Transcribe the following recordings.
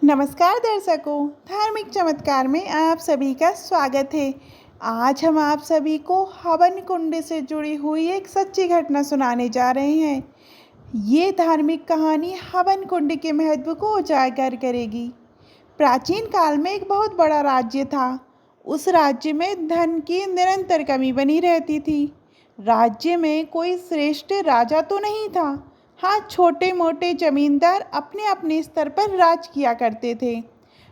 नमस्कार दर्शकों, धार्मिक चमत्कार में आप सभी का स्वागत है। आज हम आप सभी को हवन कुंड से जुड़ी हुई एक सच्ची घटना सुनाने जा रहे हैं। ये धार्मिक कहानी हवन कुंड के महत्व को उजागर करेगी। प्राचीन काल में एक बहुत बड़ा राज्य था। उस राज्य में धन की निरंतर कमी बनी रहती थी। राज्य में कोई श्रेष्ठ राजा तो नहीं था। हाँ, छोटे मोटे जमींदार अपने अपने स्तर पर राज किया करते थे।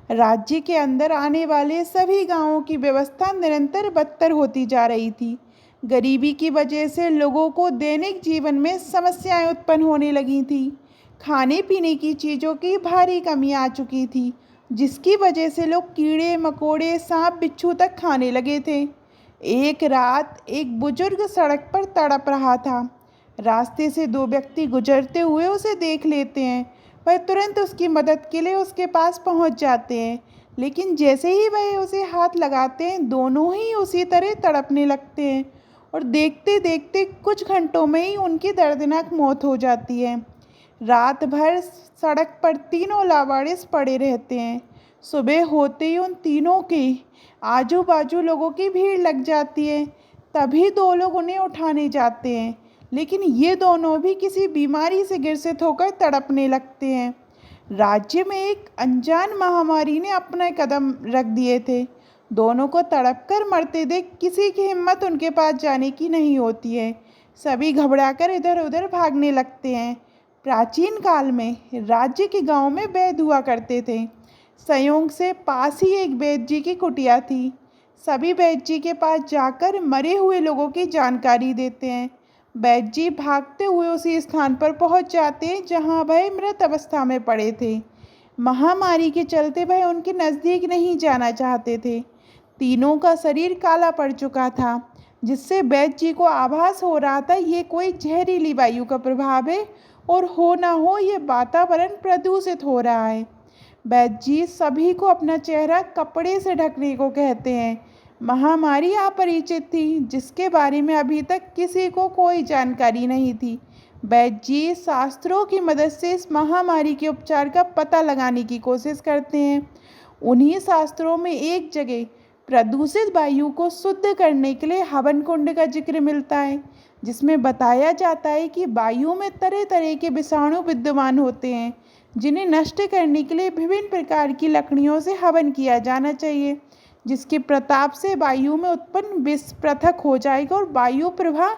राज्य के अंदर आने वाले सभी गांवों की व्यवस्था निरंतर बदतर होती जा रही थी। गरीबी की वजह से लोगों को दैनिक जीवन में समस्याएं उत्पन्न होने लगी थी। खाने पीने की चीज़ों की भारी कमी आ चुकी थी, जिसकी वजह से लोग कीड़े मकोड़े सांप बिच्छू तक खाने लगे थे। एक रात एक बुजुर्ग सड़क पर तड़प रहा था। रास्ते से दो व्यक्ति गुजरते हुए उसे देख लेते हैं। वह तुरंत उसकी मदद के लिए उसके पास पहुंच जाते हैं, लेकिन जैसे ही वह उसे हाथ लगाते हैं, दोनों ही उसी तरह तड़पने लगते हैं और देखते देखते कुछ घंटों में ही उनकी दर्दनाक मौत हो जाती है। रात भर सड़क पर तीनों लावारिस पड़े रहते हैं। सुबह होते ही उन तीनों के आजू बाजू लोगों की भीड़ लग जाती है। तभी दो लोग उन्हें उठाने जाते हैं, लेकिन ये दोनों भी किसी बीमारी से ग्रसित होकर तड़पने लगते हैं। राज्य में एक अनजान महामारी ने अपने कदम रख दिए थे। दोनों को तड़पकर मरते देख किसी की हिम्मत उनके पास जाने की नहीं होती है। सभी घबराकर इधर उधर भागने लगते हैं। प्राचीन काल में राज्य के गांव में वैद्य हुआ करते थे। संयोग से पास ही एक वैद्य जी की कुटिया थी। सभी वैद्य जी के पास जाकर मरे हुए लोगों की जानकारी देते हैं। वैद्य जी भागते हुए उसी स्थान पर पहुंच जाते हैं जहां वह मृत अवस्था में पड़े थे। महामारी के चलते वह उनके नज़दीक नहीं जाना चाहते थे। तीनों का शरीर काला पड़ चुका था, जिससे वैद्य जी को आभास हो रहा था ये कोई जहरीली वायु का प्रभाव है और हो ना हो ये वातावरण प्रदूषित हो रहा है। वैद्य जी सभी को अपना चेहरा कपड़े से ढकने को कहते हैं। महामारी अपरिचित थी, जिसके बारे में अभी तक किसी को कोई जानकारी नहीं थी। वैद्य जी शास्त्रों की मदद से इस महामारी के उपचार का पता लगाने की कोशिश करते हैं। उन्हीं शास्त्रों में एक जगह प्रदूषित वायु को शुद्ध करने के लिए हवन कुंड का जिक्र मिलता है, जिसमें बताया जाता है कि वायु में तरह तरह के विषाणु विद्यमान होते हैं, जिन्हें नष्ट करने के लिए विभिन्न प्रकार की लकड़ियों से हवन किया जाना चाहिए, जिसके प्रताप से वायु में उत्पन्न विष पृथक हो जाएगा और वायु प्रवाह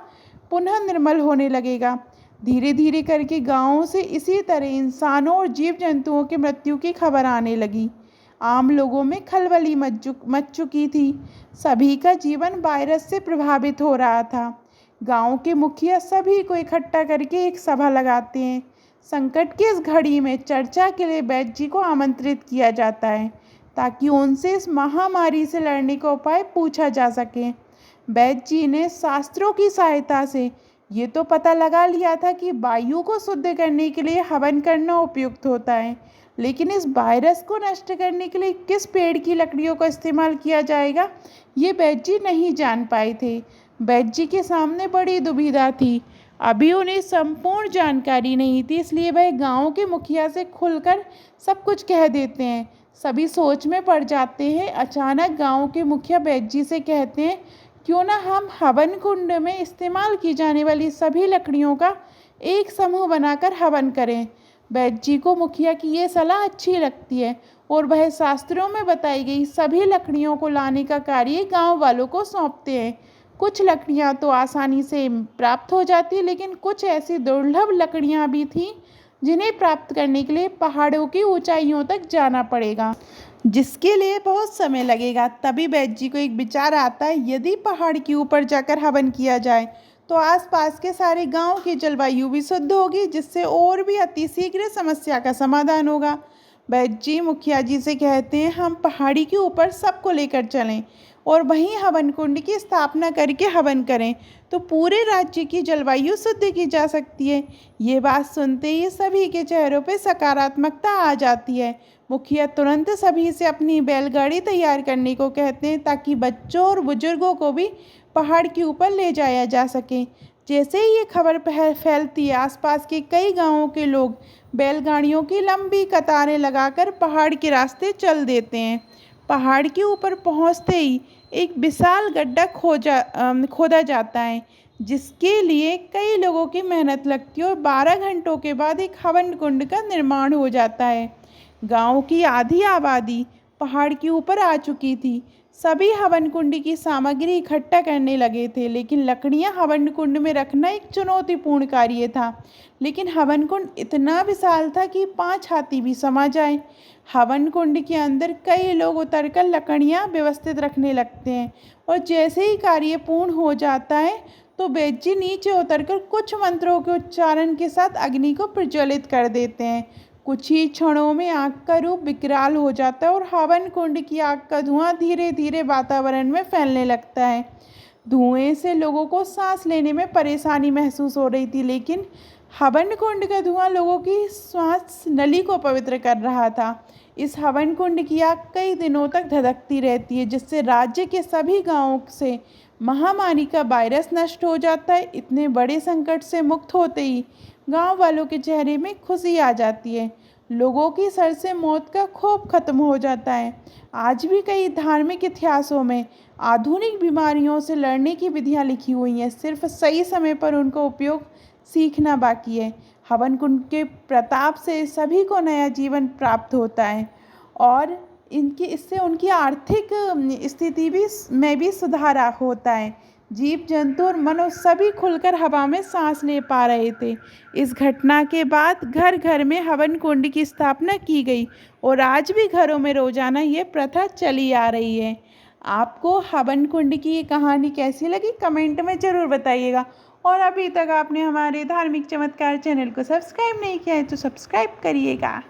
पुनः निर्मल होने लगेगा। धीरे धीरे करके गांवों से इसी तरह इंसानों और जीव जंतुओं की मृत्यु की खबर आने लगी। आम लोगों में खलबली मच चुकी थी। सभी का जीवन वायरस से प्रभावित हो रहा था। गांव के मुखिया सभी को इकट्ठा करके एक सभा लगाते हैं। संकट की इस घड़ी में चर्चा के लिए वैद्य जी को आमंत्रित किया जाता है, ताकि उनसे इस महामारी से लड़ने का उपाय पूछा जा सके। वैद्य जी ने शास्त्रों की सहायता से ये तो पता लगा लिया था कि वायु को शुद्ध करने के लिए हवन करना उपयुक्त होता है, लेकिन इस वायरस को नष्ट करने के लिए किस पेड़ की लकड़ियों का इस्तेमाल किया जाएगा, ये वैद्य जी नहीं जान पाए थे। वैद्य जी के सामने बड़ी दुविधा थी। अभी उन्हें संपूर्ण जानकारी नहीं थी, इसलिए वह गांव के मुखिया से खुलकर सब कुछ कह देते हैं। सभी सोच में पड़ जाते हैं। अचानक गांव के मुखिया वैद्य जी से कहते हैं, क्यों ना हम हवन कुंड में इस्तेमाल की जाने वाली सभी लकड़ियों का एक समूह बनाकर हवन करें। वैद्य जी को मुखिया की ये सलाह अच्छी लगती है और वह शास्त्रों में बताई गई सभी लकड़ियों को लाने का कार्य गांव वालों को सौंपते हैं। कुछ लकड़ियां तो आसानी से प्राप्त हो जाती, लेकिन कुछ ऐसी दुर्लभ लकड़ियां भी थीं जिन्हें प्राप्त करने के लिए पहाड़ों की ऊंचाइयों तक जाना पड़ेगा, जिसके लिए बहुत समय लगेगा। तभी वैद्य जी को एक विचार आता है, यदि पहाड़ के ऊपर जाकर हवन किया जाए तो आसपास के सारे गांव की जलवायु भी शुद्ध होगी, जिससे और भी अतिशीघ्र समस्या का समाधान होगा। वैद्य जी मुखिया जी से कहते हैं, हम पहाड़ी के ऊपर सबको लेकर चलें और वहीं हवन कुंड की स्थापना करके हवन करें, तो पूरे राज्य की जलवायु शुद्ध की जा सकती है। ये बात सुनते ही सभी के चेहरों पर सकारात्मकता आ जाती है। मुखिया तुरंत सभी से अपनी बैलगाड़ी तैयार करने को कहते हैं, ताकि बच्चों और बुजुर्गों को भी पहाड़ के ऊपर ले जाया जा सके। जैसे ही ये खबर फैलती है, आसपास के कई गांवों के लोग बैलगाड़ियों की लंबी कतारें लगाकर पहाड़ के रास्ते चल देते हैं। पहाड़ के ऊपर पहुंचते ही एक विशाल गड्ढा खोदा जाता है, जिसके लिए कई लोगों की मेहनत लगती है और 12 घंटों के बाद एक हवन कुंड का निर्माण हो जाता है। गांव की आधी आबादी पहाड़ के ऊपर आ चुकी थी। सभी हवन कुंड की सामग्री इकट्ठा करने लगे थे, लेकिन लकड़ियां हवन कुंड में रखना एक चुनौतीपूर्ण कार्य था। लेकिन हवन कुंड इतना विशाल था कि 5 हाथी भी समा जाए। हवन कुंड के अंदर कई लोग उतरकर लकड़ियां व्यवस्थित रखने लगते हैं, और जैसे ही कार्य पूर्ण हो जाता है तो बेज्जी नीचे उतरकर कुछ मंत्रों के उच्चारण के साथ अग्नि को प्रज्वलित कर देते हैं। कुछ ही क्षणों में आग का रूप विकराल हो जाता है और हवन कुंड की आग का धुआं धीरे धीरे वातावरण में फैलने लगता है। धुएं से लोगों को सांस लेने में परेशानी महसूस हो रही थी, लेकिन हवन कुंड का धुआं लोगों की श्वास नली को पवित्र कर रहा था। इस हवन कुंड की आग कई दिनों तक धधकती रहती है, जिससे राज्य के सभी गांवों से महामारी का वायरस नष्ट हो जाता है। इतने बड़े संकट से मुक्त होते ही गांव वालों के चेहरे में खुशी आ जाती है। लोगों की सर से मौत का खौफ खत्म हो जाता है। आज भी कई धार्मिक इतिहासों में आधुनिक बीमारियों से लड़ने की विधियां लिखी हुई हैं, सिर्फ सही समय पर उनका उपयोग सीखना बाकी है। हवन कुंड के प्रताप से सभी को नया जीवन प्राप्त होता है, और इससे उनकी आर्थिक स्थिति में भी सुधार होता है। जीव जंतु और मनुष्य सभी खुलकर हवा में सांस ले पा रहे थे। इस घटना के बाद घर घर में हवन कुंड की स्थापना की गई, और आज भी घरों में रोजाना ये प्रथा चली आ रही है। आपको हवन कुंड की ये कहानी कैसी लगी, कमेंट में ज़रूर बताइएगा। और अभी तक आपने हमारे धार्मिक चमत्कार चैनल को सब्सक्राइब नहीं किया है तो सब्सक्राइब करिएगा।